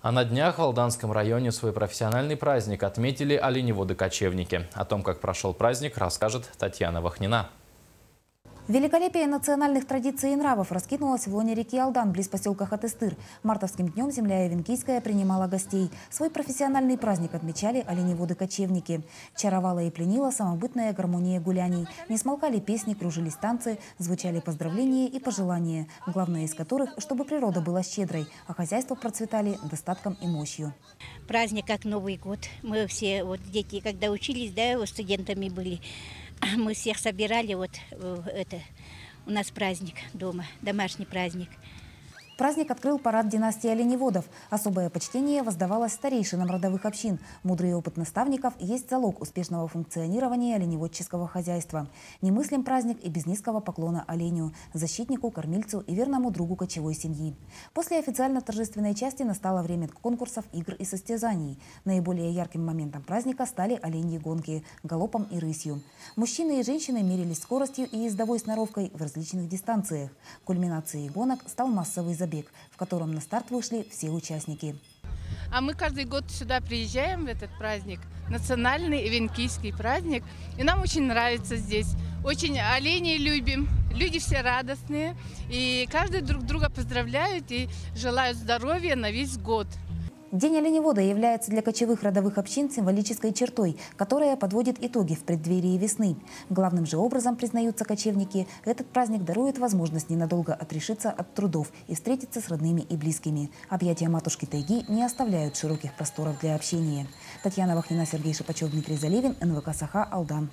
А на днях в Алданском районе свой профессиональный праздник отметили оленеводы-кочевники. О том, как прошел праздник, расскажет Татьяна Вахнина. Великолепие национальных традиций и нравов раскинулось в лоне реки Алдан, близ поселка Хатыстыр. Мартовским днем земля Явинкийская принимала гостей. Свой профессиональный праздник отмечали оленеводы-кочевники. Чаровала и пленила самобытная гармония гуляний. Не смолкали песни, кружились танцы, звучали поздравления и пожелания, главное из которых, чтобы природа была щедрой, а хозяйства процветали достатком и мощью. Праздник как Новый год. Мы все, дети, когда учились, студентами были, мы всех собирали, у нас праздник дома, домашний праздник. Праздник открыл парад династии оленеводов. Особое почтение воздавалось старейшинам родовых общин. Мудрый опыт наставников есть залог успешного функционирования оленеводческого хозяйства. Немыслим праздник и без низкого поклона оленю, защитнику, кормильцу и верному другу кочевой семьи. После официально торжественной части настало время конкурсов, игр и состязаний. Наиболее ярким моментом праздника стали оленьи гонки галопом и рысью. Мужчины и женщины мерились скоростью и ездовой сноровкой в различных дистанциях. Кульминацией гонок стал массовый забег, в котором на старт вышли все участники. А мы каждый год сюда приезжаем в этот праздник, национальный явинкийский праздник. И нам очень нравится здесь. Очень оленей любим, люди все радостные. И каждый друг друга поздравляют и желают здоровья на весь год. День оленевода является для кочевых родовых общин символической чертой, которая подводит итоги в преддверии весны. Главным же образом, признаются кочевники, этот праздник дарует возможность ненадолго отрешиться от трудов и встретиться с родными и близкими. Объятия матушки тайги не оставляют широких просторов для общения. Татьяна Вахнина, Сергей Шипачев, Дмитрий Заливин, НВК «Саха», Алдан.